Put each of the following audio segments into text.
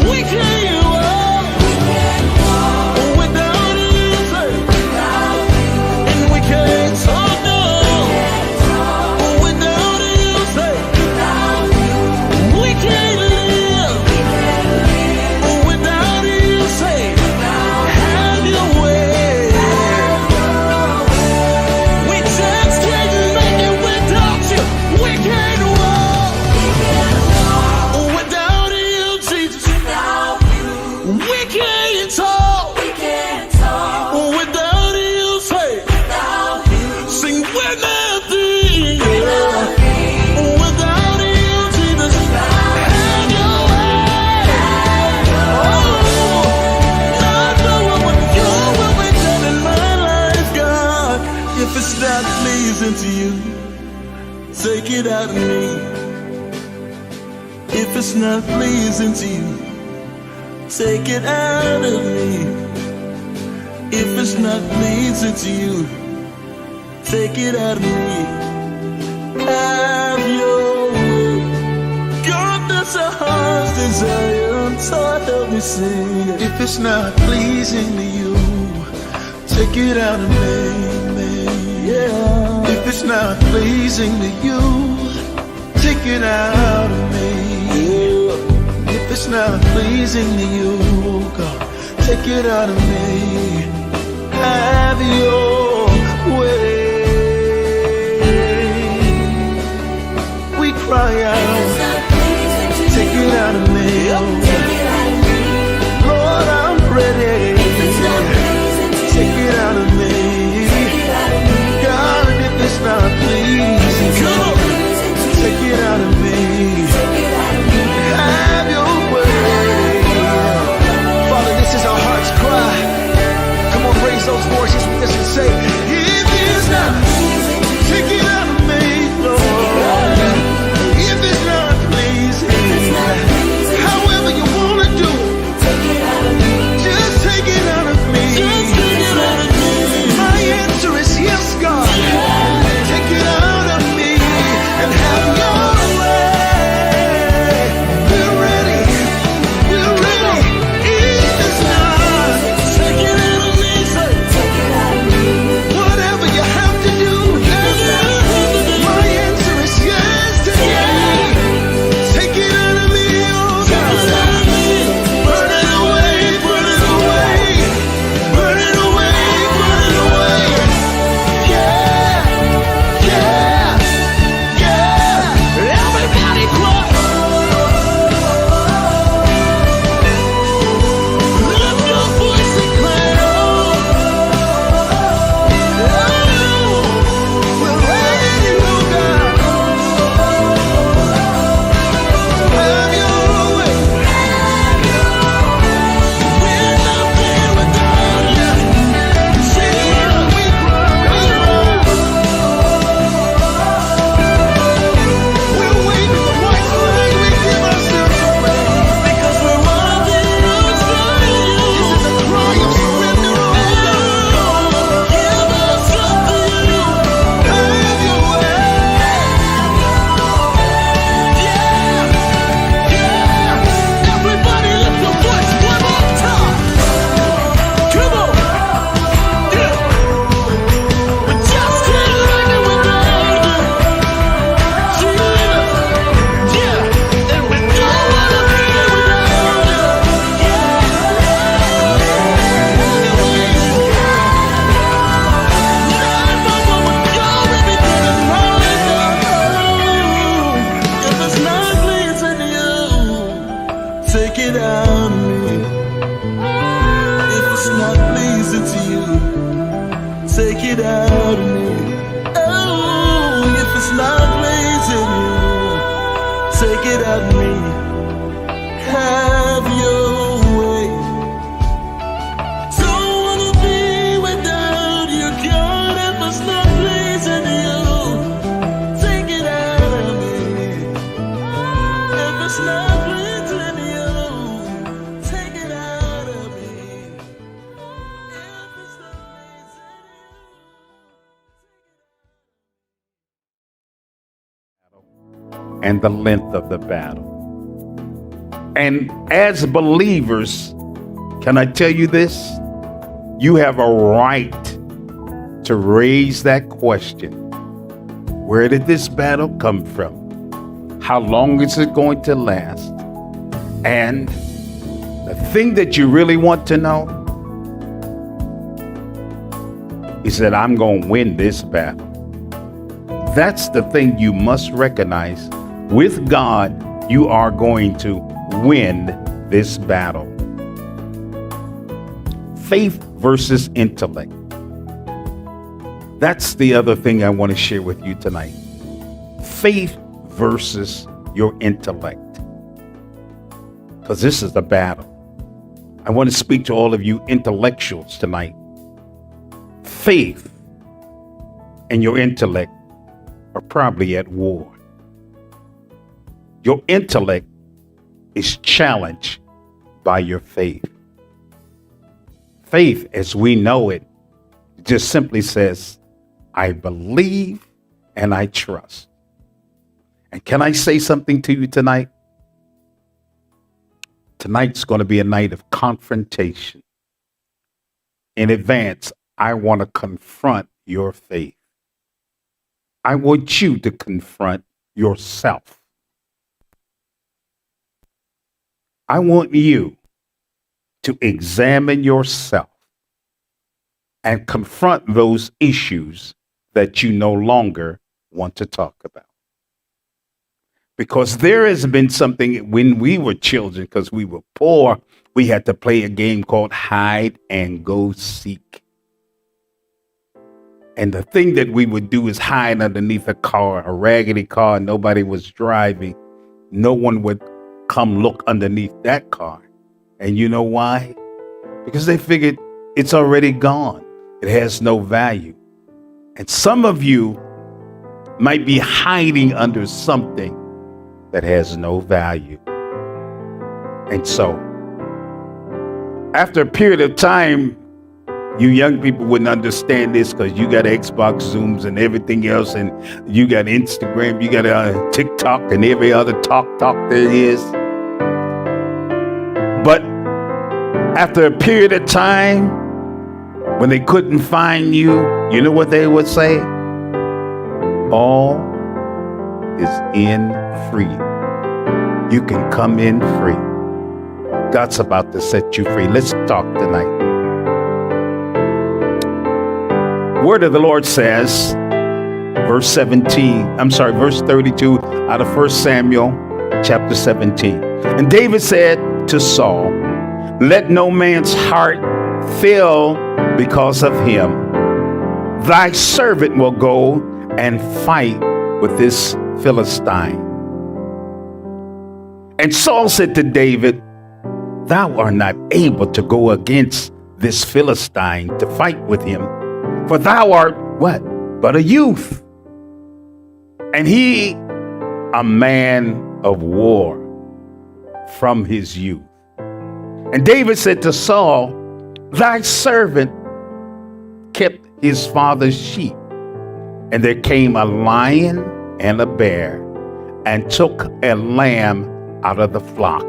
We can't walk without you, say. And we can't talk no without you, say. We can't live without you, say. Have your way. We just can't make it without you. We can't walk without you, Jesus. We can't talk without you, say. Sing we're nothing without you, Jesus. Have your way. Not knowing what your will be done in my life, God. If it's not pleasing to you, take it out of me. If it's not pleasing to you, take it out of me. If it's not pleasing to you, take it out of me. Have your way. God, that's a heart's desire. So help me sing. If it's not pleasing to you, take it out of me. Yeah. If it's not pleasing to you, take it out of me. If it's not pleasing to you, God, take it out of me. Have your way. We cry out, take it out of me. Lord, I'm ready. Take it out of me. God, if it's not pleasing, take it out of me. Have your way. Father, this is our heart's cry. Come on, raise those voices with us and say, if it's not, take it out of me, Lord. If it's not pleasing, however you want to do it, just take it out of me. My answer is yes, God. Take it out of me and have your way. We're ready. We're ready. If it's not, Take it out of me, say. whatever you have to do, my answer is yes today. Take it out of me, oh God. Burn it away, burn it away. Burn it away, burn it away. Yeah, yeah, yeah. Everybody clap. Lift your voice and clap. We're ready, oh God. Have your way. We're nothing without you. We cry. We're waiting for white flag. We give ourselves away. Because we're worthy outside you. This is a cry of surrender, oh God. Give us up to you. Have your way. Yeah. Everybody lift your voice one more time. Come on. Yeah. We just can't make it without you. Jesus. Yeah. And we don't wanna be without you. If it's not pleasing to you, take it out of me. If it's not pleasing to you, take it out of me. Oh, if it's not pleasing you, take it out of me. Have your way. Don't wanna be without you, God. If it's not pleasing to you, take it out of me. If it's not pleasing to you, take it out of me. If it's not pleasing to you. And the length of the battle. And as believers, can I tell you this? You have a right to raise that question. Where did this battle come from? How long is it going to last? And the thing that you really want to know is that I'm going to win this battle. That's the thing you must recognize. With God, you are going to win this battle. Faith versus intellect. That's the other thing I want to share with you tonight. Faith versus your intellect. Because this is the battle. I want to speak to all of you intellectuals tonight. Faith and your intellect are probably at war. Your intellect is challenged by your faith. Faith, as we know it, just simply says, I believe and I trust. And can I say something to you tonight? Tonight's going to be a night of confrontation. In advance, I want to confront your faith. I want you to confront yourself. I want you to examine yourself and confront those issues that you no longer want to talk about. Because there has been something when we were children, because we were poor, we had to play a game called hide and go seek. And the thing that we would do is hide underneath a car, a raggedy car, nobody was driving. No one would come look underneath that car. And you know why? Because they figured it's already gone. It has no value. And some of you might be hiding under something that has no value. And so, after a period of time, you young people wouldn't understand this because you got Xbox Zooms and everything else, and you got Instagram, you got TikTok and every other talk there is. But after a period of time, when they couldn't find you, you know what they would say? All is in free. You can come in free. God's about to set you free. Let's talk tonight. Word of the Lord says, verse 32 out of 1 Samuel chapter 17. And David said to Saul, let no man's heart fail because of him. Thy servant will go and fight with this Philistine. And Saul said to David, thou art not able to go against this Philistine to fight with him, for thou art what? But a youth, and he a man of war from his youth. And David said to Saul, thy servant kept his father's sheep, and there came a lion and a bear, and took a lamb out of the flock.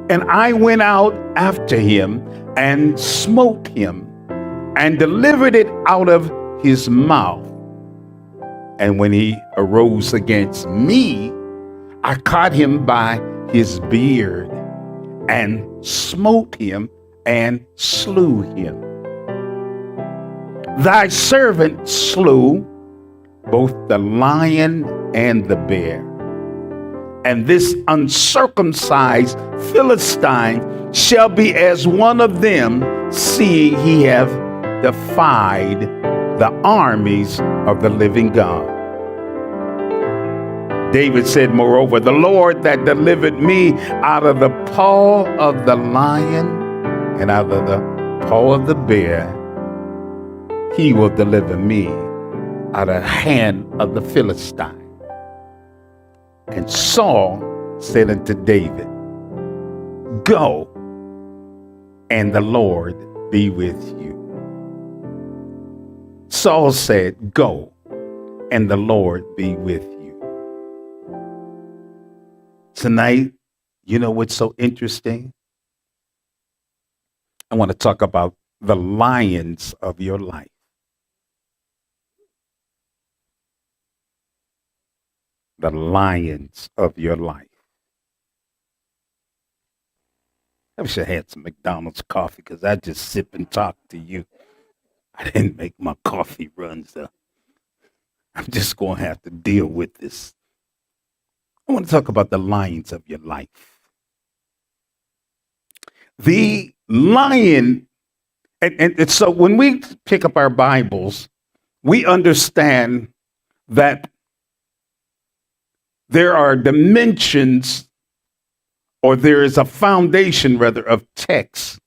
And I went out after him, and smote him, and delivered it out of his mouth. And when he arose against me, I caught him by his beard, and smote him, and slew him. Thy servant slew both the lion and the bear. And this uncircumcised Philistine shall be as one of them, seeing he have defied the armies of the living God. David said, moreover, the Lord that delivered me out of the paw of the lion and out of the paw of the bear, he will deliver me out of the hand of the Philistine. And Saul said unto David, go, and the Lord be with you. Saul said, go, and the Lord be with you. Tonight, You know what's so interesting? I want to talk about the lions of your life. The lions of your life. I wish I had some McDonald's coffee because I just sip and talk to you. I didn't make my coffee run, so I'm just going to have to deal with this. I want to talk about the lions of your life. The lion, and so when we pick up our Bibles, we understand that there are dimensions, or there is a foundation, rather, of text.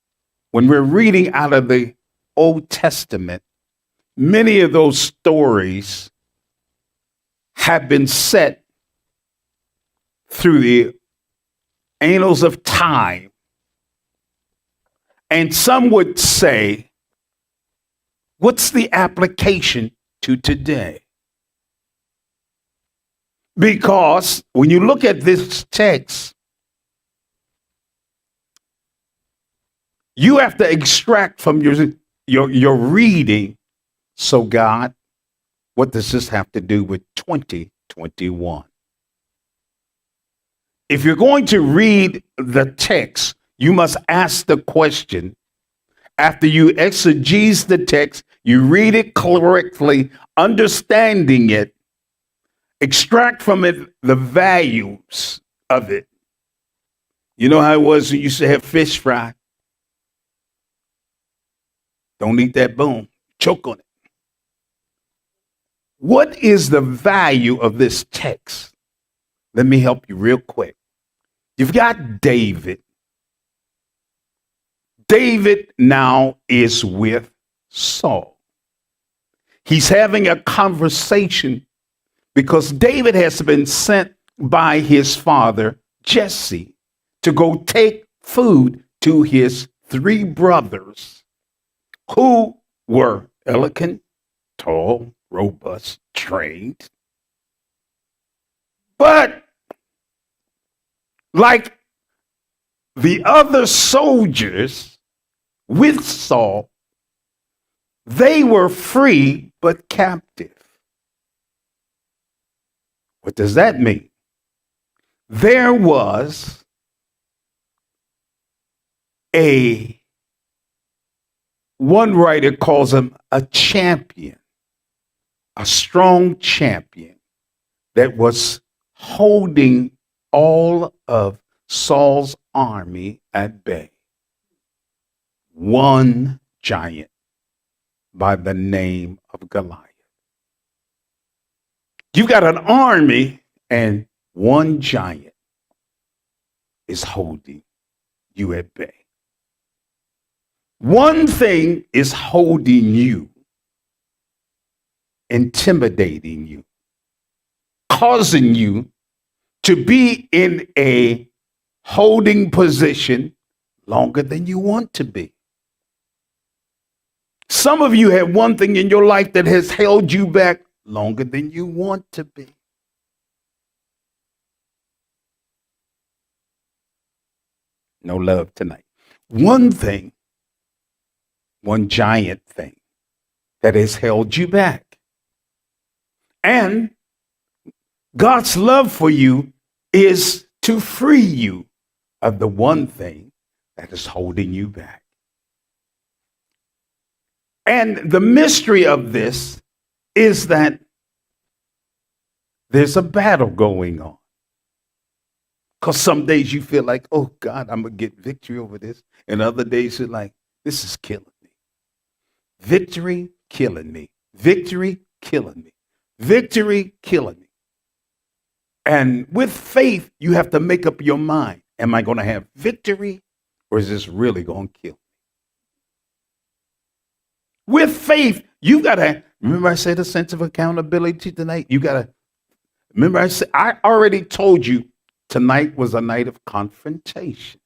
When we're reading out of the Old Testament, many of those stories have been set through the annals of time. And some would say, what's the application to today? Because when you look at this text, you have to extract from your reading. So God, what does this have to do with 2021? If you're going to read the text, you must ask the question. After you exegese the text, you read it correctly, understanding it, extract from it the values of it. You know how it was when you used to have fish fry? Don't eat that bone. Choke on it. What is the value of this text? Let me help you real quick. You've got David. David now is with Saul. He's having a conversation because David has been sent by his father, Jesse, to go take food to his three brothers who were elegant, tall, robust, trained. But like the other soldiers with Saul, they were free but captive. What does that mean? There was one writer calls him a champion, a strong champion that was holding all of Saul's army at bay. One giant by the name of Goliath. You've got an army and one giant is holding you at bay. One thing is holding you, intimidating you, causing you to be in a holding position longer than you want to be. Some of you have one thing in your life that has held you back longer than you want to be. No love tonight. One thing, one giant thing that has held you back. And God's love for you is to free you of the one thing that is holding you back. And the mystery of this is that there's a battle going on. Because some days you feel like, oh God, I'm going to get victory over this. And other days you're like, this is killing me. Victory, killing me. Victory, killing me. Victory, killing me. And with faith, you have to make up your mind. Am I going to have victory or is this really going to kill me? With faith, you got to, remember I said a sense of accountability tonight? You got to, remember I already told you tonight was a night of confrontation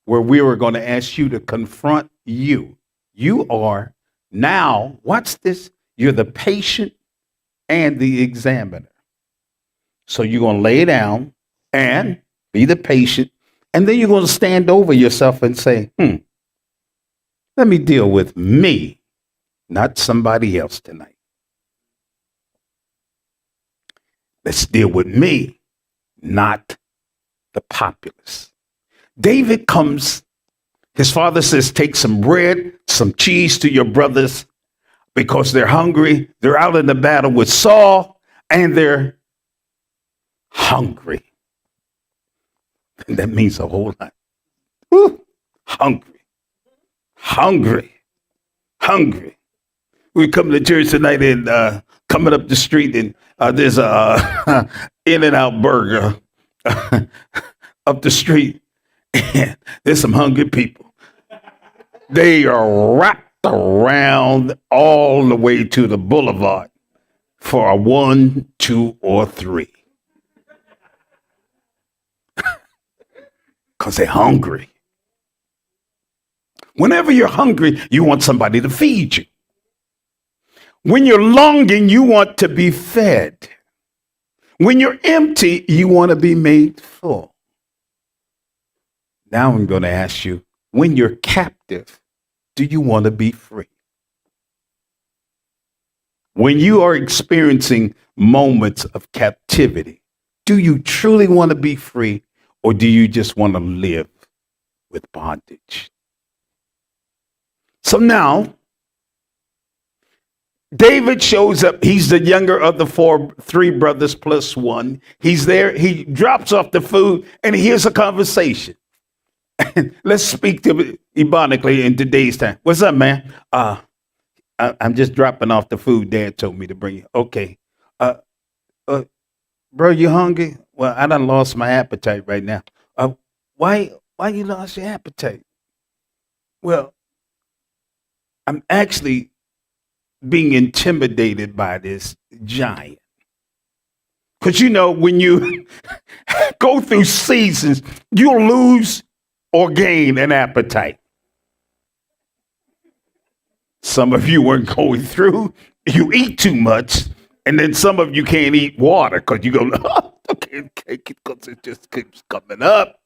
where we were going to ask you to confront you. You are now, watch this, you're the patient and the examiner. So you're going to lay down and be the patient And then you're going to stand over yourself and say, let me deal with me, not somebody else tonight. Let's deal with me, not the populace. David comes, his father says, take some bread, some cheese to your brothers because they're hungry. They're out in the battle with Saul and they're hungry. And that means a whole lot. Woo. Hungry. We come to church tonight and coming up the street and there's a In-N-Out burger up the street. And there's some hungry people. They are wrapped around all the way to the boulevard for a 1, 2, or 3. Because they're hungry. Whenever you're hungry, you want somebody to feed you. When you're longing, you want to be fed. When you're empty, you want to be made full. Now I'm going to ask you, when you're captive, do you want to be free? When you are experiencing moments of captivity, do you truly want to be free, or do you just want to live with bondage? So now, David shows up. He's the younger of the 3 brothers plus 1. He's there. He drops off the food, and here's a conversation. Let's speak to it ebonically in today's time. What's up, man? I'm just dropping off the food Dad told me to bring you. Okay. Bro, you hungry? Well, I done lost my appetite right now. Why you lost your appetite? Well, I'm actually being intimidated by this giant. Because, when you go through seasons, you'll lose or gain an appetite. Some of you weren't going through. You eat too much. And then some of you can't eat water because you go, okay, because it just keeps coming up.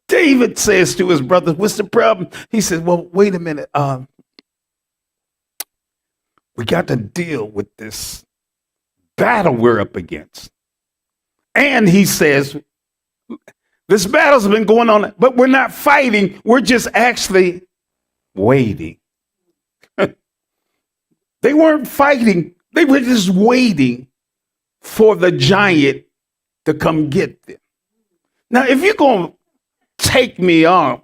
David says to his brothers, what's the problem? He says, well, wait a minute. We got to deal with this battle we're up against. And he says, this battle's been going on, but we're not fighting. We're just actually waiting. They weren't fighting. They were just waiting for the giant to come get them. Now, if you're going to take me on,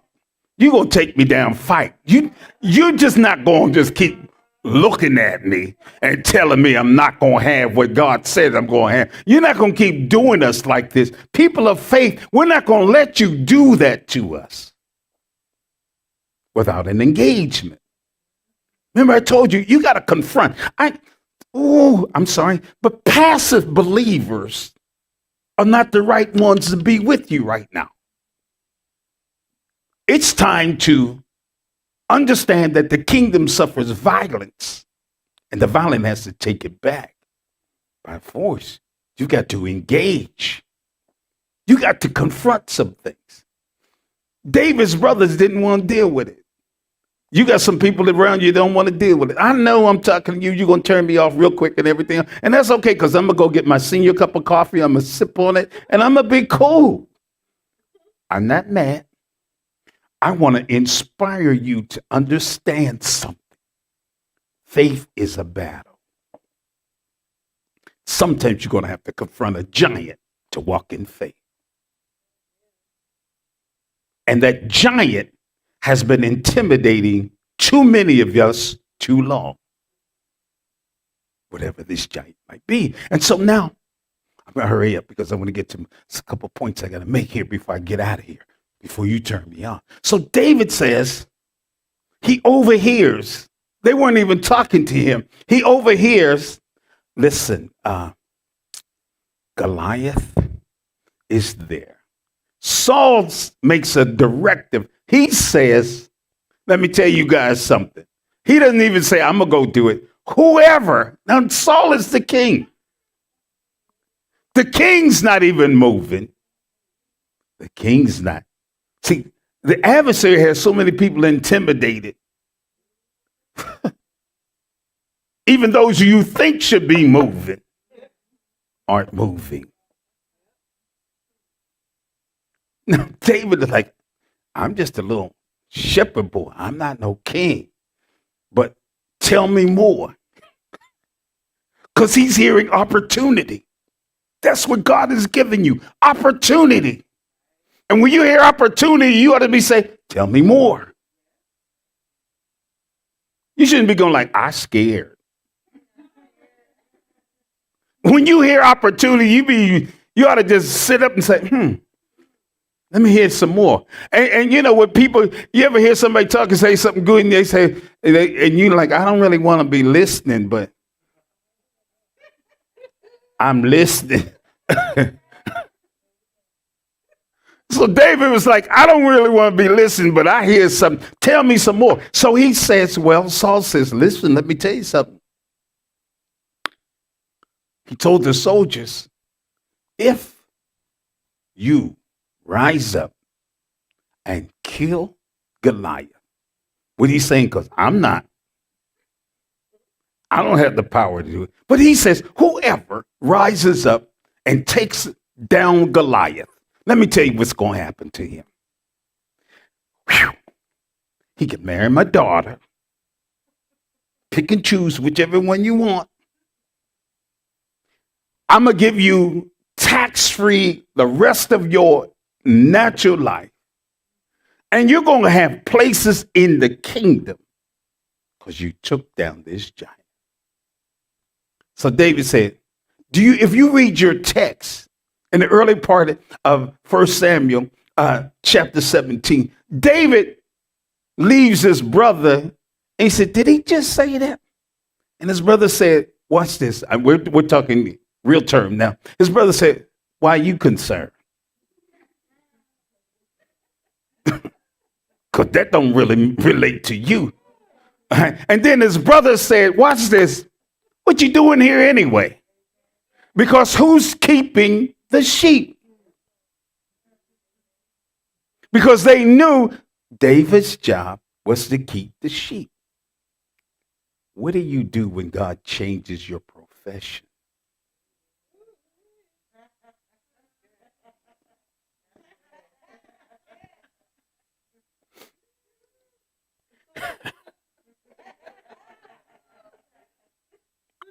you're going to take me down fight. You're just not going to just keep looking at me and telling me I'm not going to have what God said I'm going to have. You're not going to keep doing us like this. People of faith, we're not going to let you do that to us without an engagement. Remember, I told you, you got to confront. I'm sorry, but passive believers are not the right ones to be with you right now. It's time to understand that the kingdom suffers violence, and the violent has to take it back by force. You got to engage. You got to confront some things. David's brothers didn't want to deal with it. You got some people around you that don't want to deal with it. I know I'm talking to you. You're going to turn me off real quick and everything. And that's okay, because I'm going to go get my senior cup of coffee. I'm going to sip on it, and I'm going to be cool. I'm not mad. I want to inspire you to understand something. Faith is a battle. Sometimes you're going to have to confront a giant to walk in faith. And that giant has been intimidating too many of us too long. Whatever this giant might be. And so now, I'm going to hurry up because I want to get to a couple points I got to make here before I get out of here, before you turn me on. So David says, he overhears. They weren't even talking to him. He overhears, listen, Goliath is there. Saul makes a directive. He says, let me tell you guys something. He doesn't even say, I'm going to go do it. Whoever. Now, Saul is the king. The king's not even moving. The king's not. See, the adversary has so many people intimidated. Even those you think should be moving aren't moving. Now, David is like, I'm just a little shepherd boy. I'm not no king. But tell me more. Because he's hearing opportunity. That's what God is giving you. Opportunity. And when you hear opportunity, you ought to be saying, tell me more. You shouldn't be going like, I'm scared. When you hear opportunity, you ought to just sit up and say, let me hear some more. And you know what people, you ever hear somebody talk and say something good and they say, and you're like, I don't really want to be listening, but I'm listening. So David was like, I don't really want to be listening, but I hear something. Tell me some more. So he says, well, Saul says, listen, let me tell you something. He told the soldiers, if you rise up and kill Goliath. What he's saying, because I don't have the power to do it. But he says, whoever rises up and takes down Goliath, let me tell you what's going to happen to him. Whew. He can marry my daughter. Pick and choose whichever one you want. I'm going to give you tax-free the rest of your natural life. And you're going to have places in the kingdom because you took down this giant. So David said, if you read your text in the early part of 1 Samuel chapter 17, David leaves his brother and he said, did he just say that? And his brother said, watch this. We're talking real term now. His brother said, why are you concerned? Because that don't really relate to you. And then his brother said, watch this. What you doing here anyway? Because who's keeping the sheep? Because they knew David's job was to keep the sheep. What do you do when God changes your profession?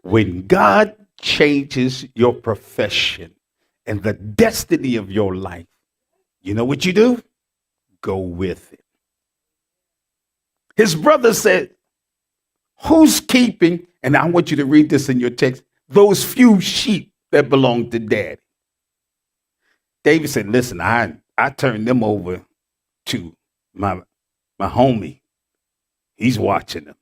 When God changes your profession and the destiny of your life, you know what you do? Go with it. His brother said, who's keeping, and I want you to read this in your text, those few sheep that belong to daddy? David said, listen, I turned them over to my homie. He's watching them.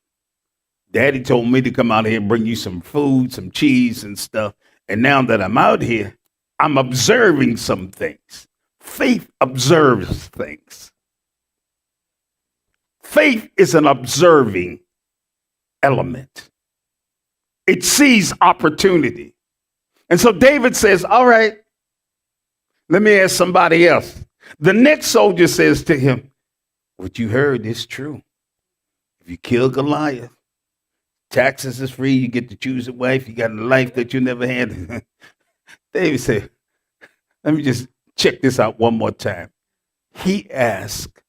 Daddy told me to come out here and bring you some food, some cheese and stuff. And now that I'm out here, I'm observing some things. Faith observes things. Faith is an observing element. It sees opportunity. And so David says, all right, let me ask somebody else. The next soldier says to him, what you heard is true. If you kill Goliath, taxes is free. You get to choose a wife. You got a life that you never had. David said, let me just check this out one more time. He asked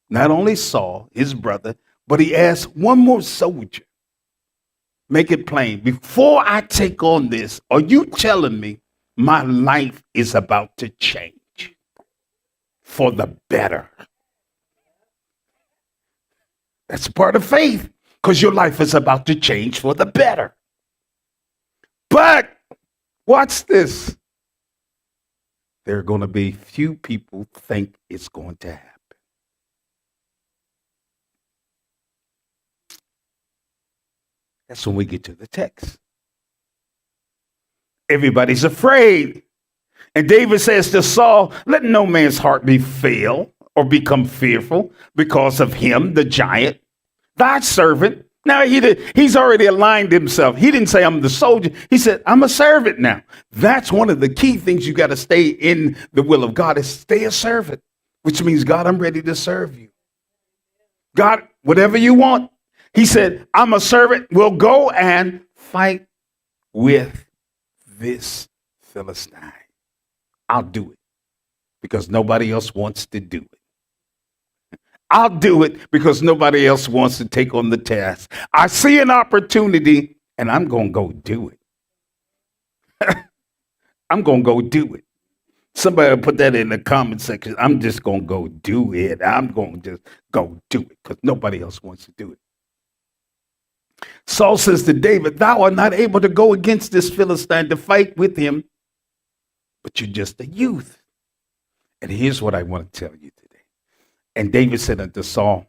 not only Saul, his brother, but he asked one more soldier. Make it plain. Before I take on this, are you telling me my life is about to change for the better? That's part of faith, because your life is about to change for the better. But watch this. There are going to be few people think it's going to happen. That's when we get to the text. Everybody's afraid. And David says to Saul, let no man's heart be fail or become fearful because of him, the giant, thy servant Now he's already aligned himself. He didn't say I'm the soldier. He said I'm a servant now. That's one of the key things you got to stay in the will of God is stay a servant, which means God, I'm ready to serve you. God, whatever you want. He said, I'm a servant. We'll go and fight with this Philistine. I'll do it because nobody else wants to do it. I'll do it because nobody else wants to take on the task. I see an opportunity and I'm going to go do it. I'm going to go do it. Somebody put that in the comment section. I'm just going to go do it. I'm going to just go do it because nobody else wants to do it. Saul says to David, thou art not able to go against this Philistine to fight with him, but you're just a youth. And here's what I want to tell you today. And David said unto Saul,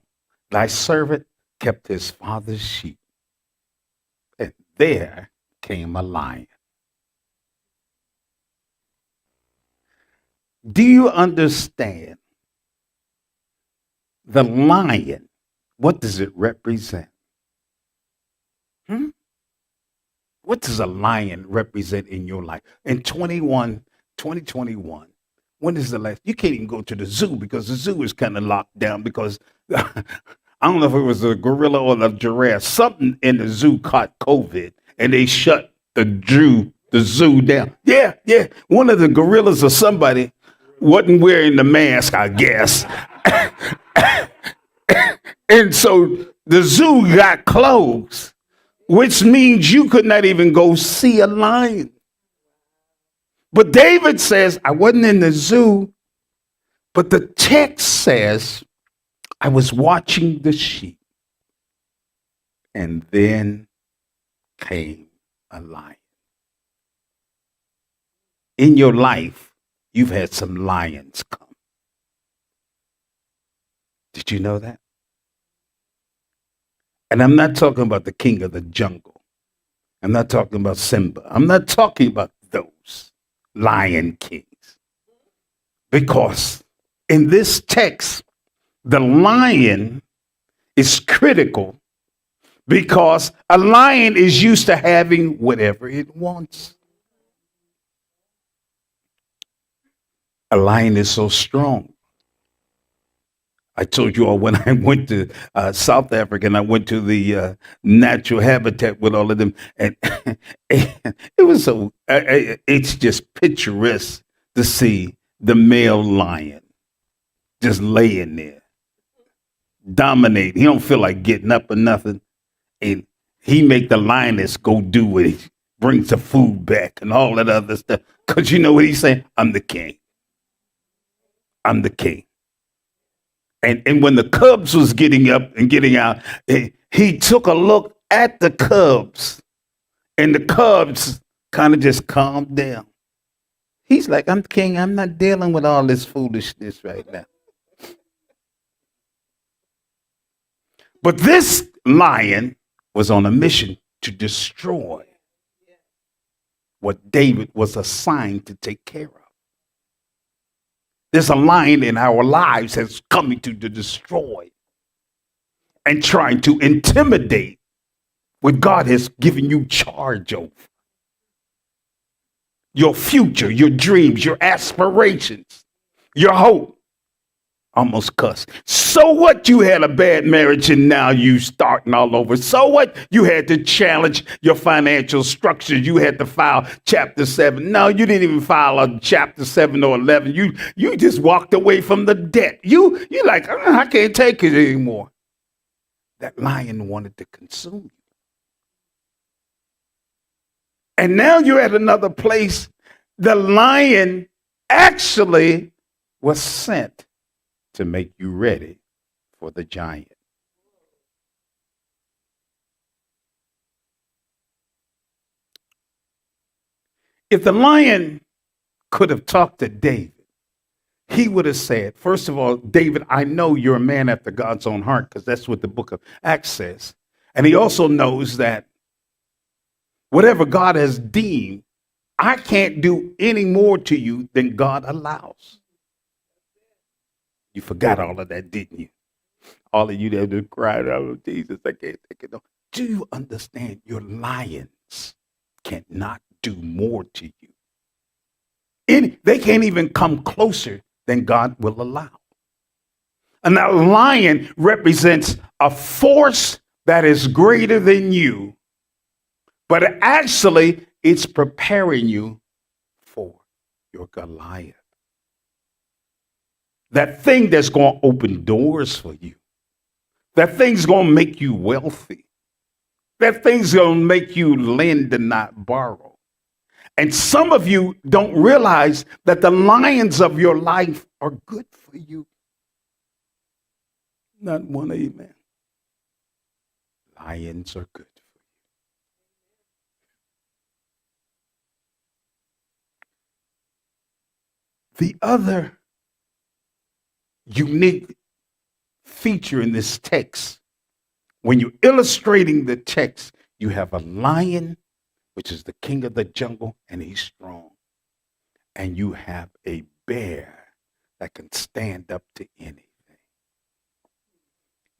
thy servant kept his father's sheep, and there came a lion. Do you understand? The lion, what does it represent? What does a lion represent in your life? In 2021, when is the last? You can't even go to the zoo because the zoo is kind of locked down because I don't know if it was a gorilla or the giraffe. Something in the zoo caught COVID and they shut the zoo down. Yeah. One of the gorillas or somebody wasn't wearing the mask, I guess. And so the zoo got closed, which means you could not even go see a lion. But David says, I wasn't in the zoo, but the text says, I was watching the sheep, and then came a lion. In your life, you've had some lions come. Did you know that? And I'm not talking about the king of the jungle. I'm not talking about Simba. I'm not talking about those lion kings. Because in this text, the lion is critical because a lion is used to having whatever it wants. A lion is so strong. I told you all when I went to South Africa and I went to the natural habitat with all of them, and it was so. It's just picturesque to see the male lion just laying there, dominating. He don't feel like getting up or nothing, and he make the lioness go do what he brings the food back and all that other stuff. Cause you know what he's saying? I'm the king. I'm the king. And when the cubs was getting up and getting out, he took a look at the cubs, and the cubs kind of just calmed down. He's like, I'm king. I'm not dealing with all this foolishness right now. But this lion was on a mission to destroy what David was assigned to take care of. There's a lion in our lives that's coming to destroy and trying to intimidate what God has given you charge over. Your future, your dreams, your aspirations, your hope. Almost cuss. So what? You had a bad marriage and now you starting all over. So what? You had to challenge your financial structure. You had to file chapter 7. No, you didn't even file a chapter 7 or 11. You just walked away from the debt. You like, I can't take it anymore. That lion wanted to consume you. And now you're at another place. The lion actually was sent to make you ready for the giant. If the lion could have talked to David, he would have said, first of all, David, I know you're a man after God's own heart, because that's what the book of Acts says. And he also knows that whatever God has deemed, I can't do any more to you than God allows. You forgot all of that, didn't you? All of you that just cried out, oh, Jesus, I can't take it. No. Do you understand your lions cannot do more to you? They can't even come closer than God will allow. And that lion represents a force that is greater than you, but actually it's preparing you for your Goliath. That thing that's going to open doors for you. That thing's going to make you wealthy. That thing's going to make you lend and not borrow. And some of you don't realize that the lions of your life are good for you. Not one amen. Lions are good for you. The other unique feature in this text, when you're illustrating the text, you have a lion, which is the king of the jungle, and he's strong. And you have a bear that can stand up to anything.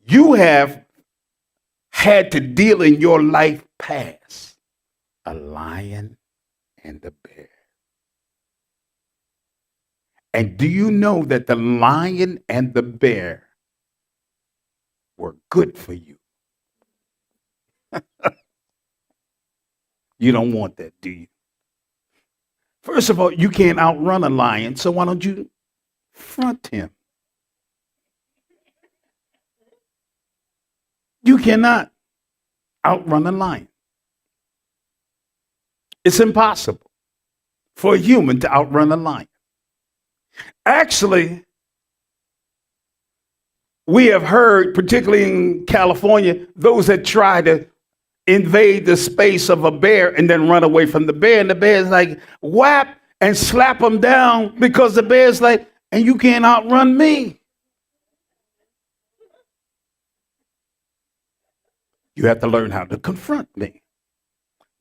You have had to deal in your life past a lion and a bear. And do you know that the lion and the bear were good for you? You don't want that, do you? First of all, you can't outrun a lion, so why don't you front him? You cannot outrun a lion. It's impossible for a human to outrun a lion. Actually, we have heard, particularly in California, those that try to invade the space of a bear and then run away from the bear. And the bear's like, whap, and slap them down because the bear's like, and you can't outrun me. You have to learn how to confront me.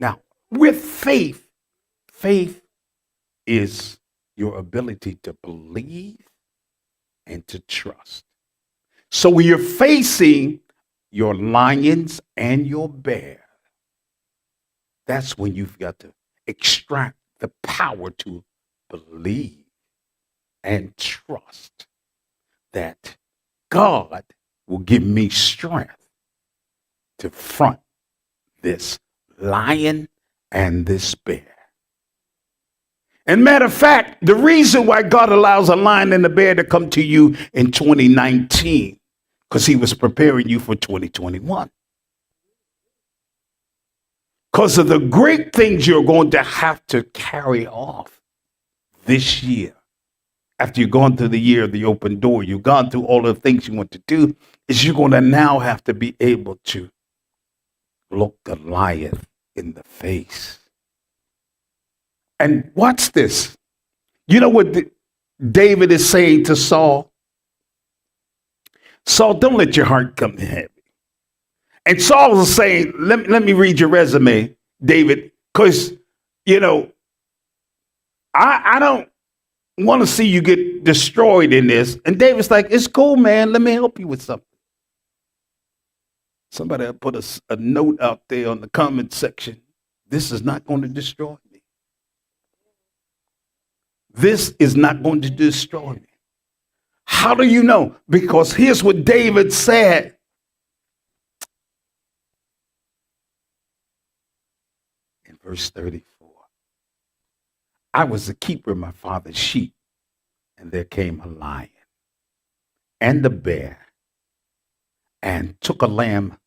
Now, with faith, faith is your ability to believe and to trust. So when you're facing your lions and your bear, that's when you've got to extract the power to believe and trust that God will give me strength to front this lion and this bear. And matter of fact, the reason why God allows a lion and a bear to come to you in 2019, because he was preparing you for 2021. Because of the great things you're going to have to carry off this year. After you've gone through the year of the open door, you've gone through all the things you want to do, is you're going to now have to be able to look Goliath in the face. And watch this. You know what David is saying to Saul? Saul, don't let your heart come heavy. And Saul was saying, let me read your resume, David, because, you know, I don't want to see you get destroyed in this. And David's like, it's cool, man. Let me help you with something. Somebody put a note out there on the comment section. This is not going to destroy me. This is not going to destroy me. How do you know? Because here's what David said. In verse 34, I was the keeper of my father's sheep, and there came a lion and a bear and took a lamb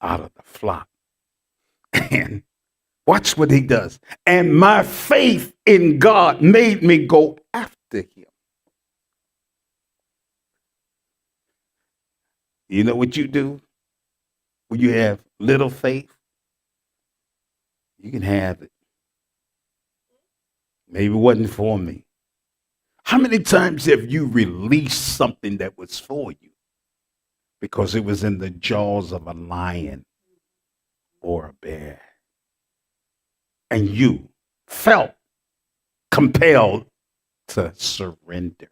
out of the flock. And watch what he does. And my faith in God made me go after him. You know what you do when you have little faith? You can have it. Maybe it wasn't for me. How many times have you released something that was for you because it was in the jaws of a lion or a bear? And you felt compelled to surrender.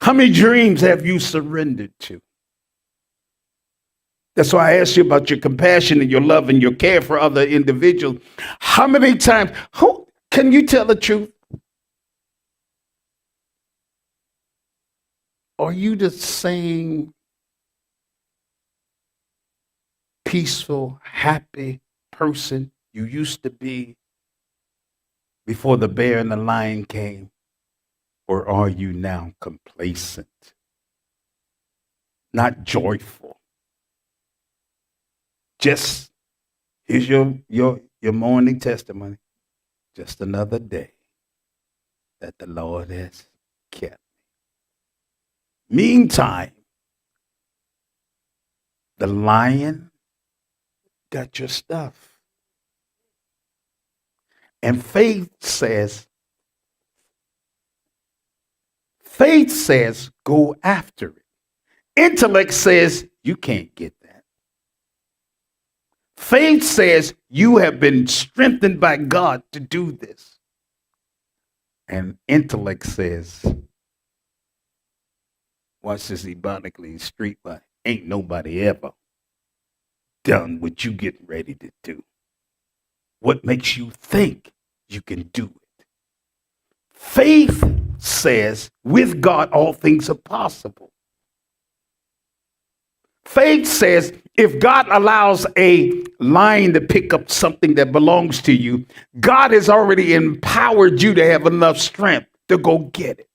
How many dreams have you surrendered to? That's why I asked you about your compassion and your love and your care for other individuals. How many times, who can you tell the truth? Are you the same peaceful, happy person you used to be before the bear and the lion came? Or are you now complacent, not joyful? Just here's your morning testimony. Just another day that the Lord has kept. Meantime, the lion got your stuff. And faith says, go after it. Intellect says, you can't get that. Faith says, you have been strengthened by God to do this. And intellect says, watch this ebonically street by, ain't nobody ever done what you getting ready to do. What makes you think you can do it? Faith says, with God, all things are possible. Faith says, if God allows a lion to pick up something that belongs to you, God has already empowered you to have enough strength to go get it.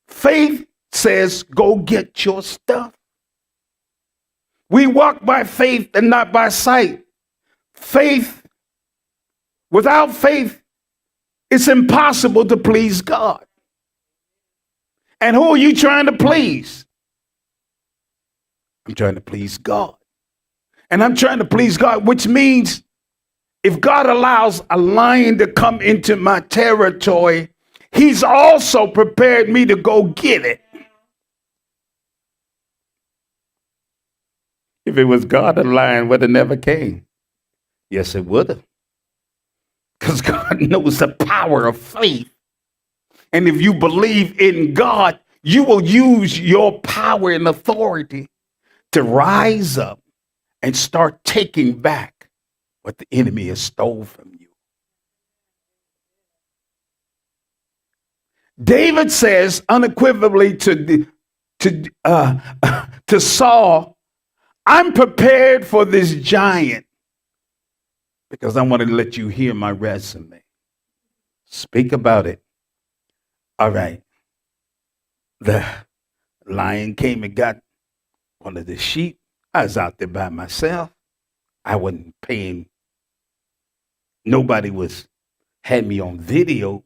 Faith says, go get your stuff. We walk by faith and not by sight. Without faith, it's impossible to please God. And who are you trying to please? I'm trying to please God. And I'm trying to please God, which means if God allows a lion to come into my territory, he's also prepared me to go get it. If it was God, the lion would have never came. Yes, it would have. Because God knows the power of faith. And if you believe in God, you will use your power and authority to rise up and start taking back what the enemy has stole from you. David says unequivocally to Saul, I'm prepared for this giant because I want to let you hear my resume. Speak about it. All right. The lion came and got one of the sheep. I was out there by myself. I wasn't paying. Nobody had me on video.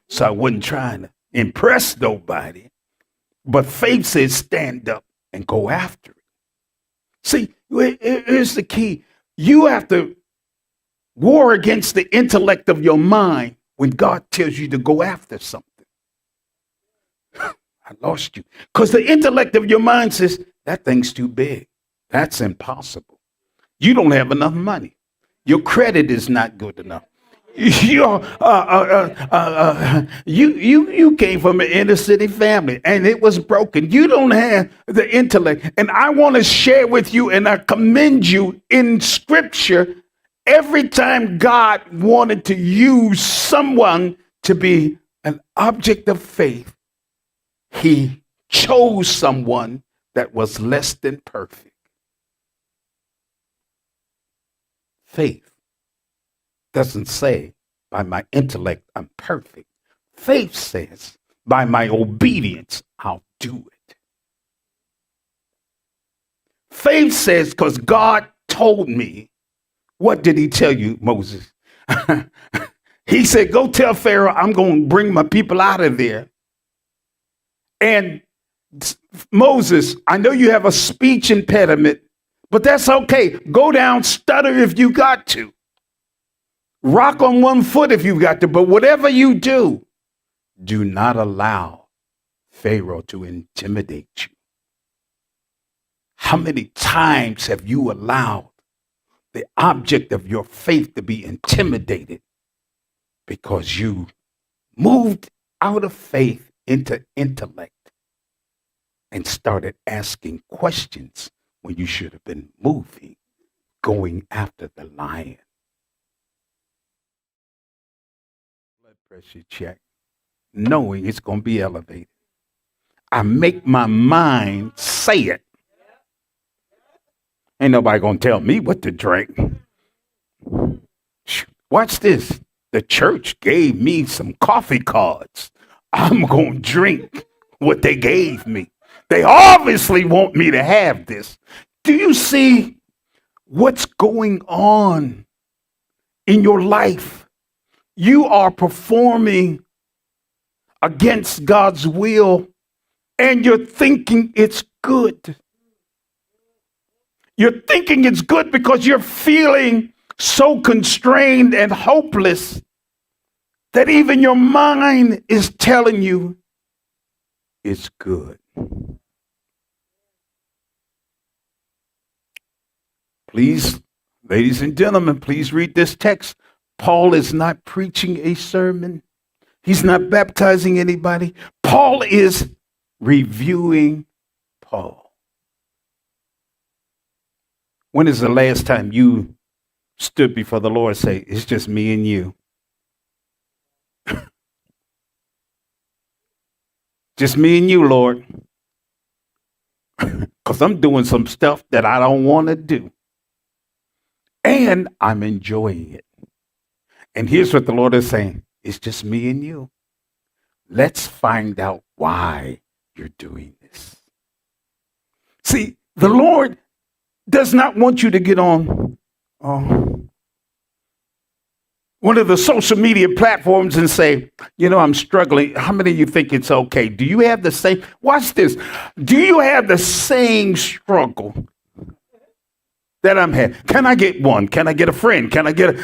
So I wasn't trying to impress nobody. But faith says stand up and go after it. See, here's the key. You have to war against the intellect of your mind when God tells you to go after something. I lost you. Because the intellect of your mind says, that thing's too big. That's impossible. You don't have enough money. Your credit is not good enough. You came from an inner city family and it was broken. You don't have the intellect. And I want to share with you and I commend you in scripture. Every time God wanted to use someone to be an object of faith, he chose someone that was less than perfect. Faith doesn't say by my intellect I'm perfect. Faith says by my obedience I'll do it. Faith says because God told me. What did he tell you, Moses? He said, go tell Pharaoh I'm going to bring my people out of there. And Moses, I know you have a speech impediment, but that's okay. Go down, stutter if you got to. Rock on one foot if you got to. But whatever you do, do not allow Pharaoh to intimidate you. How many times have you allowed the object of your faith to be intimidated because you moved out of faith into intellect? and started asking questions when you should have been moving, going after the lion. Blood pressure check, knowing it's going to be elevated. I make my mind say it. Ain't nobody going to tell me what to drink. Watch this. The church gave me some coffee cards. I'm going to drink what they gave me. They obviously want me to have this. Do you see what's going on in your life? You are performing against God's will, and you're thinking it's good. You're thinking it's good because you're feeling so constrained and hopeless that even your mind is telling you it's good. Please, ladies and gentlemen, please read this text. Paul is not preaching a sermon. He's not baptizing anybody. Paul is reviewing Paul. When is the last time you stood before the Lord and say, it's just me and you? Just me and you, Lord. Because I'm doing some stuff that I don't want to do. And I'm enjoying it. And here's what the Lord is saying. It's just me and you. Let's find out why you're doing this. See, the Lord does not want you to get on one of the social media platforms and say, I'm struggling. How many of you think it's okay? Do you have the same? Watch this. Do you have the same struggle that I'm having? Can I get one? Can I get a friend? Can I get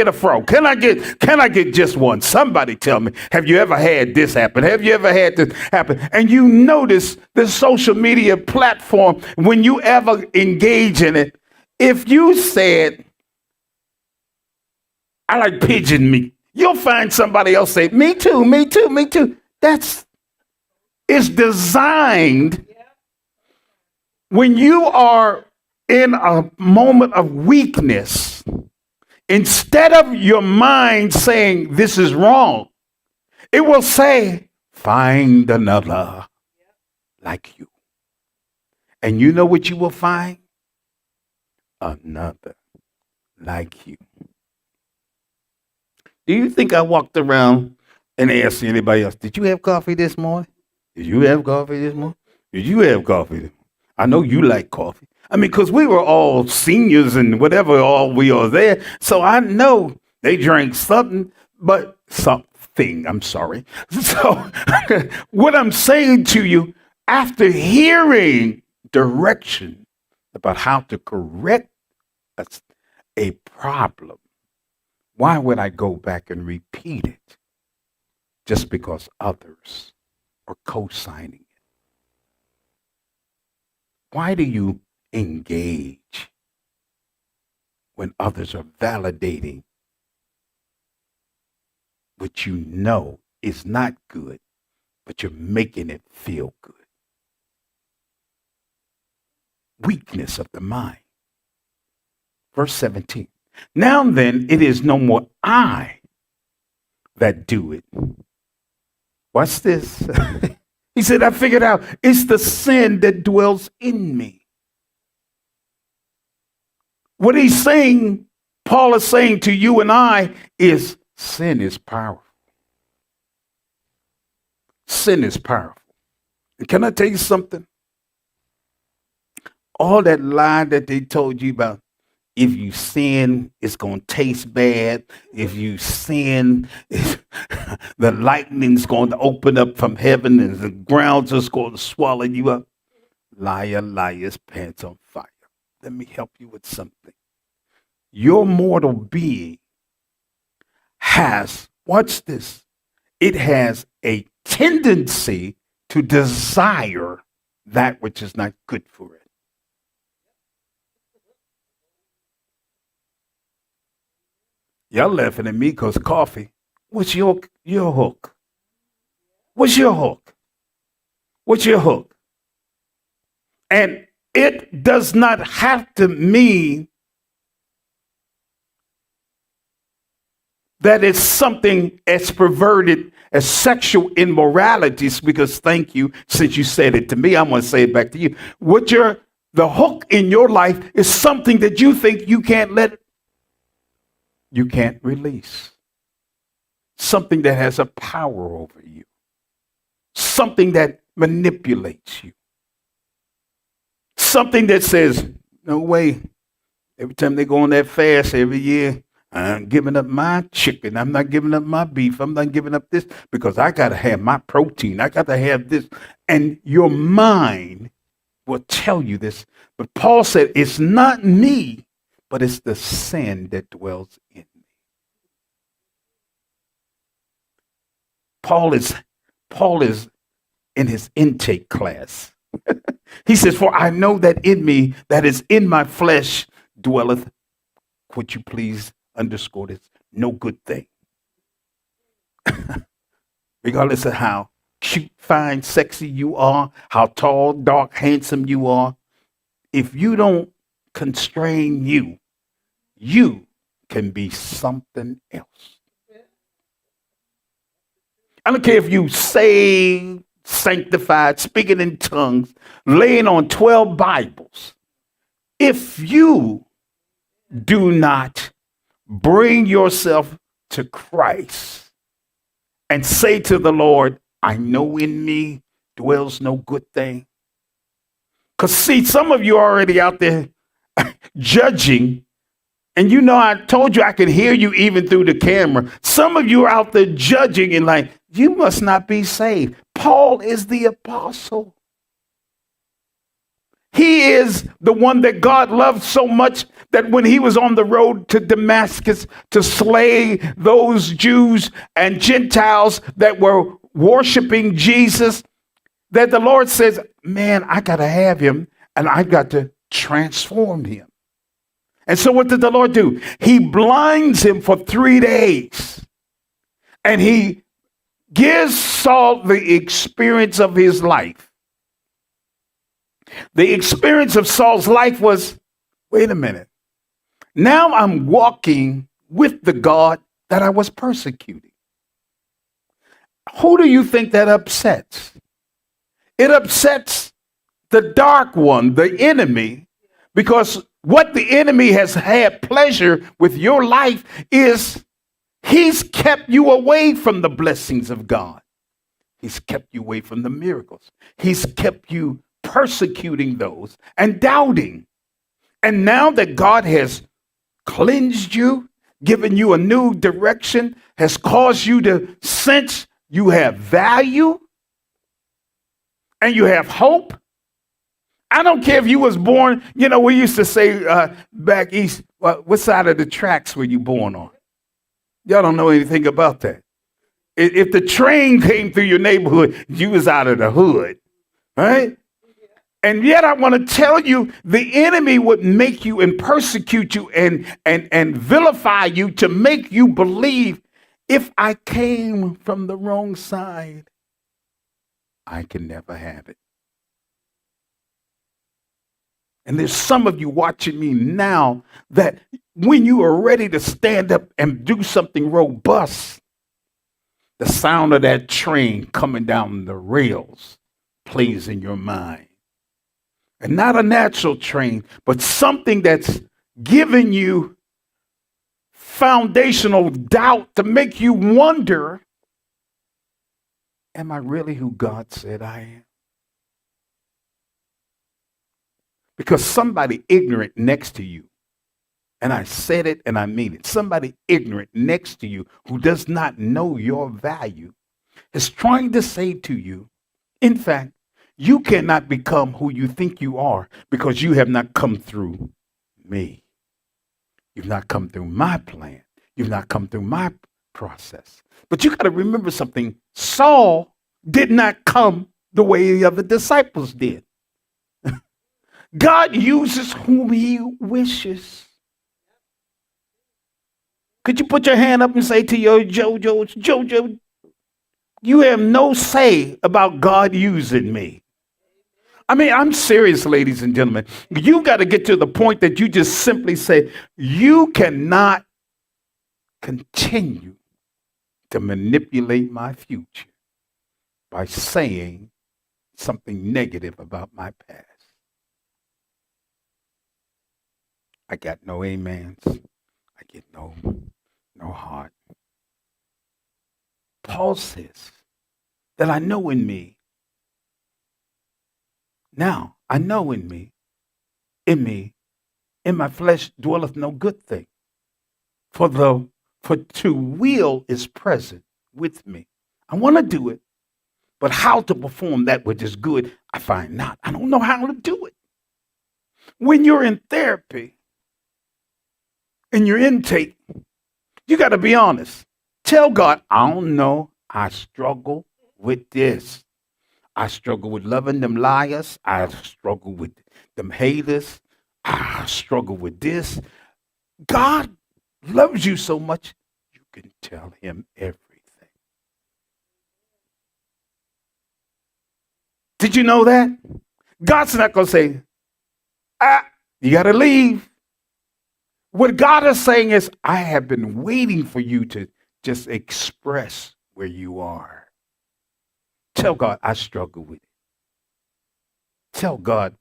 a fro? Can I get just one? Somebody tell me, have you ever had this happen? Have you ever had this happen? And you notice the social media platform, when you ever engage in it, if you said, I like pigeon meat, you'll find somebody else say, me too, me too, me too. It's designed when you are in a moment of weakness, instead of your mind saying this is wrong, it will say, find another like you. And you know what you will find? Another like you. Do you think I walked around and asked anybody else, did you have coffee this morning? Did you have coffee this morning? Did you have coffee? I know you like coffee. I mean, because we were all seniors and whatever, all we are there. So I know they drank something, I'm sorry. So what I'm saying to you, after hearing direction about how to correct a problem, why would I go back and repeat it just because others are co-signing it? Why do you engage when others are validating what you know is not good, but you're making it feel good? Weakness of the mind. Verse 17. Now then, it is no more I that do it. Watch this. He said, I figured out it's the sin that dwells in me. What he's saying, Paul is saying to you and I, is sin is powerful. Sin is powerful. And can I tell you something? All that lie that they told you about, if you sin, it's going to taste bad. If you sin, the lightning's going to open up from heaven and the ground's just going to swallow you up. Liar, liar's pants on fire. Let me help you with something. Your mortal being has, watch this, it has a tendency to desire that which is not good for it. Y'all laughing at me because coffee. What's your hook? What's your hook? What's your hook? And it does not have to mean that it's something as perverted as sexual immoralities, because thank you, since you said it to me, I'm going to say it back to you. The hook in your life is something that you think you can't release. Something that has a power over you. Something that manipulates you. Something that says, no way. Every time they go on that fast every year, I'm giving up my chicken. I'm not giving up my beef. I'm not giving up this because I got to have my protein. I got to have this. And your mind will tell you this. But Paul said, it's not me, but it's the sin that dwells in me. Paul is in his intake class. He says, for I know that in me, that is in my flesh, dwelleth, would you please underscore this, no good thing. Regardless of how cute, fine, sexy you are, how tall, dark, handsome you are, if you don't constrain you, you can be something else. I don't care if you saved, sanctified, speaking in tongues, laying on 12 Bibles. If you do not bring yourself to Christ and say to the Lord, I know in me dwells no good thing. Because see, some of you are already out there judging. And you know, I told you I could hear you even through the camera. Some of you are out there judging and like, you must not be saved. Paul is the apostle. He is the one that God loved so much that when he was on the road to Damascus to slay those Jews and Gentiles that were worshiping Jesus, that the Lord says, man, I got to have him and I've got to transform him. And so what did the Lord do? He blinds him for 3 days. And he gives Saul the experience of his life. The experience of Saul's life was, wait a minute. Now I'm walking with the God that I was persecuting. Who do you think that upsets? It upsets the dark one, the enemy, because what the enemy has had pleasure with your life is he's kept you away from the blessings of God. He's kept you away from the miracles. He's kept you persecuting those and doubting. And now that God has cleansed you, given you a new direction, has caused you to sense you have value and you have hope. I don't care if you was born, you know, we used to say back east, what side of the tracks were you born on? Y'all don't know anything about that. If the train came through your neighborhood, you was out of the hood, right? And yet I want to tell you, the enemy would make you and persecute you and vilify you to make you believe, if I came from the wrong side, I can never have it. And there's some of you watching me now that when you are ready to stand up and do something robust, the sound of that train coming down the rails plays in your mind. And not a natural train, but something that's giving you foundational doubt to make you wonder, am I really who God said I am? Because somebody ignorant next to you, and I said it and I mean it, somebody ignorant next to you who does not know your value is trying to say to you, in fact, you cannot become who you think you are because you have not come through me. You've not come through my plan. You've not come through my process. But you got to remember something. Saul did not come the way the other disciples did. God uses whom he wishes. Could you put your hand up and say to your Jojo, you have no say about God using me. I mean, I'm serious, ladies and gentlemen. You got to get to the point that you just simply say, you cannot continue to manipulate my future by saying something negative about my past. I got no amens. I get no heart. Paul says that I know in me. Now, I know in me, in my flesh dwelleth no good thing. For to will is present with me. I want to do it, but how to perform that which is good, I find not. I don't know how to do it. When you're in therapy, in your intake, you got to be honest. Tell God, I don't know. I struggle with this. I struggle with loving them liars. I struggle with them haters. I struggle with this. God loves you so much, you can tell him everything. Did you know that? God's not going to say, you got to leave. What God is saying is, I have been waiting for you to just express where you are. Tell God I struggle with it. Tell God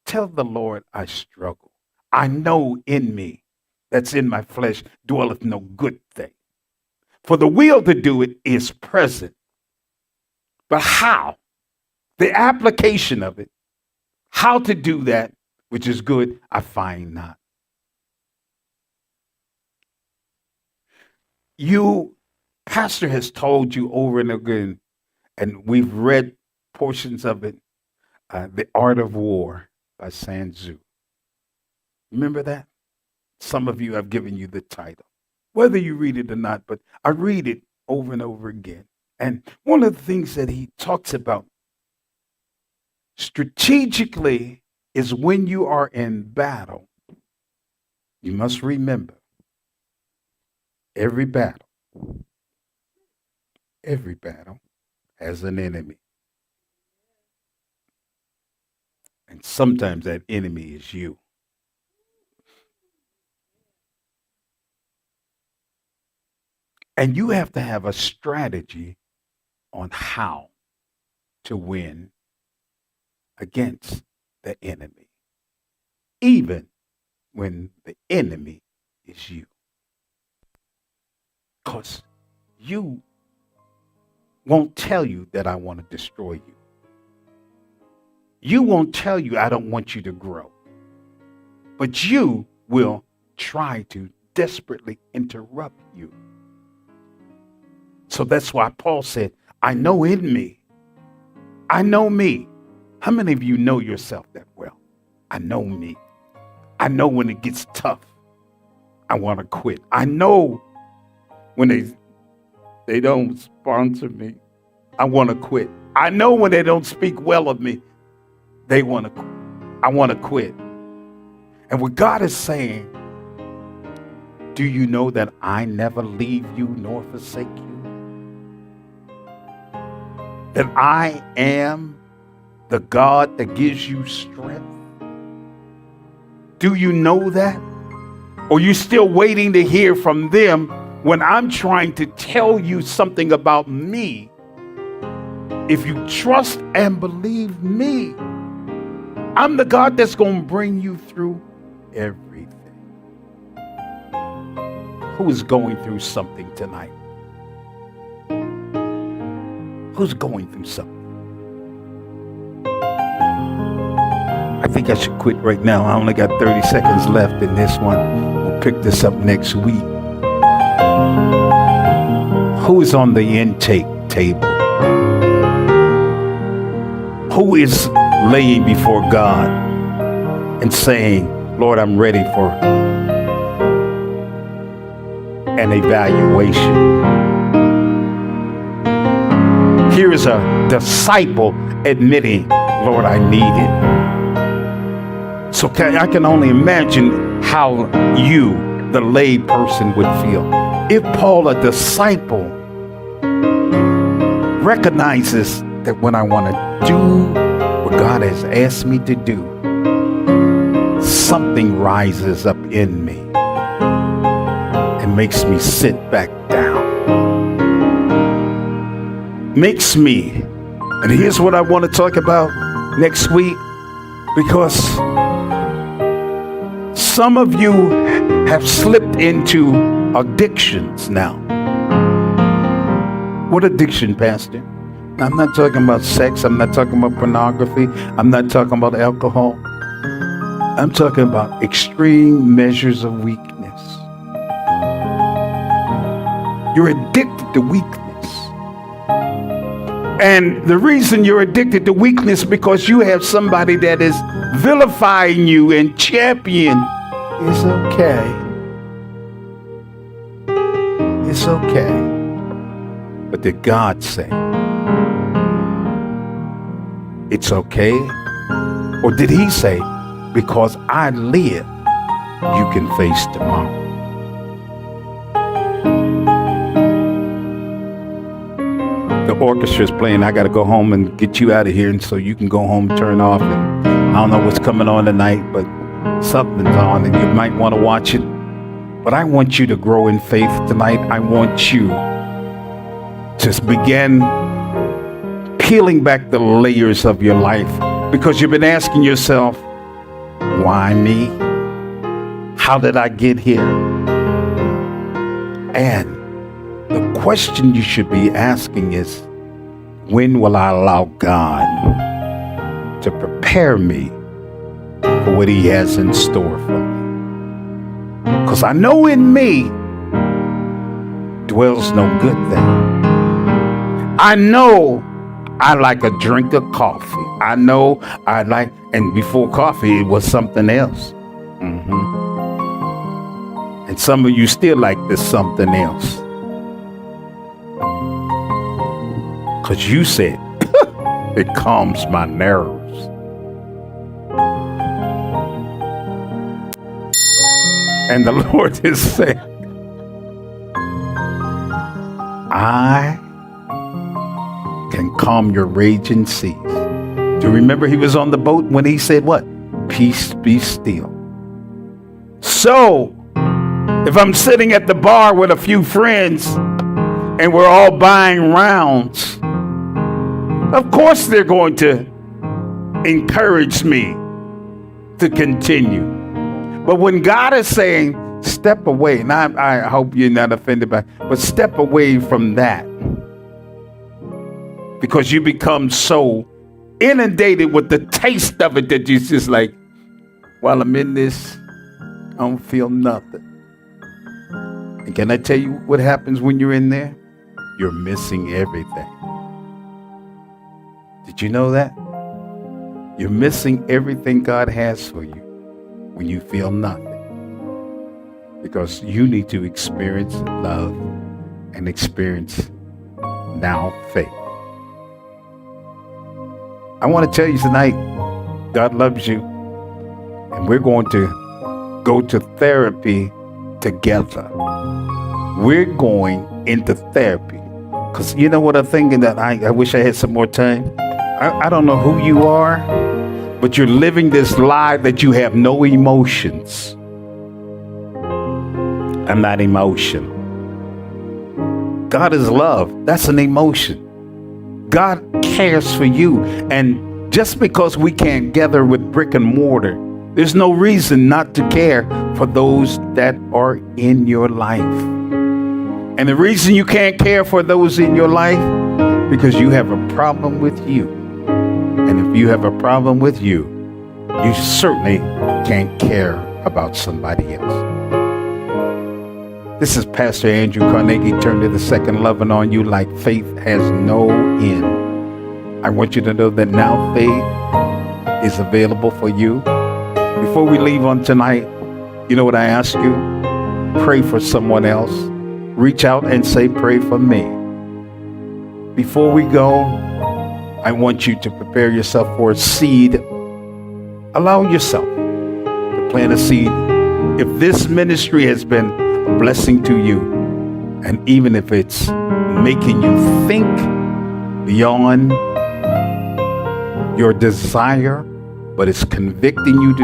tell the Lord I struggle. I know in me, that's in my flesh, dwelleth no good thing. For the will to do it is present. But how? The application of it, how to do that which is good, I find not. Pastor has told you over and again, and we've read portions of it, The Art of War by Sun Tzu. Remember that? Some of you have given you the title, whether you read it or not, but I read it over and over again. And one of the things that he talks about strategically is when you are in battle, you must remember every battle has an enemy. And sometimes that enemy is you. And you have to have a strategy on how to win against the enemy, even when the enemy is you. Because you won't tell you that I want to destroy you. You won't tell you I don't want you to grow. But you will try to desperately interrupt you. So that's why Paul said, I know in me. I know me. How many of you know yourself that well? I know me. I know when it gets tough, I want to quit. I know when they don't sponsor me, I want to quit. I know when they don't speak well of me, I want to quit. And what God is saying, do you know that I never leave you nor forsake you? That I am the God that gives you strength? Do you know that? Or are you still waiting to hear from them when I'm trying to tell you something about me? If you trust and believe me, I'm the God that's going to bring you through everything. Who is going through something tonight? Who's going through something? I think I should quit right now. I only got 30 seconds left in this one. We'll pick this up next week. Who is on the intake table? Who is laying before God and saying, Lord, I'm ready for an evaluation? Here is a disciple admitting, Lord, I need it. So I can only imagine how you, the lay person, would feel. If Paul, a disciple, recognizes that when I want to do what God has asked me to do, something rises up in me and makes me sit back down. Makes me, and here's what I want to talk about next week, because some of you have slipped into addictions now. What addiction, Pastor? I'm not talking about sex. I'm not talking about pornography. I'm not talking about alcohol. I'm talking about extreme measures of weakness. You're addicted to weakness. And the reason you're addicted to weakness because you have somebody that is vilifying you and champion. It's okay. It's okay. But did God say it's okay? Or did he say, because I live, you can face tomorrow? The orchestra's playing. I got to go home and get you out of here, and so you can go home, turn off. And I don't know what's coming on tonight, but something's on, and you might want to watch it. But I want you to grow in faith tonight. I want you to begin peeling back the layers of your life, because you've been asking yourself, why me? How did I get here? And the question you should be asking is, when will I allow God to prepare me for what he has in store for me? Because I know in me dwells no good thing. I know I like a drink of coffee. I know I like, and before coffee, it was something else. And some of you still like this something else. Because you said, it calms my nerves. And the Lord is saying, I can calm your raging seas. Do you remember he was on the boat when he said what? Peace, be still. So, if I'm sitting at the bar with a few friends and we're all buying rounds, of course they're going to encourage me to continue. But when God is saying, step away, and I hope you're not offended by it, but step away from that, because you become so inundated with the taste of it that you're just like, while I'm in this, I don't feel nothing. And can I tell you what happens when you're in there? You're missing everything. Did you know that? You're missing everything God has for you when you feel nothing. Because you need to experience love and experience now faith. I want to tell you tonight, God loves you, and we're going to go to therapy together. We're going into therapy. Because you know what I'm thinking, that I wish I had some more time. I don't know who you are, but you're living this lie that you have no emotions. I'm not emotional. God is love. That's an emotion. God cares for you. And just because we can't gather with brick and mortar, there's no reason not to care for those that are in your life. And the reason you can't care for those in your life, because you have a problem with you. And if you have a problem with you, you certainly can't care about somebody else. This is Pastor Andrew Carnegie. Turn to the second, loving on you like faith has no end. I want you to know that now faith is available for you. Before we leave on tonight, you know what I ask you? Pray for someone else. Reach out and say, pray for me. Before we go, I want you to prepare yourself for a seed. Allow yourself to plant a seed. If this ministry has been a blessing to you, and even if it's making you think beyond your desire, but it's convicting you to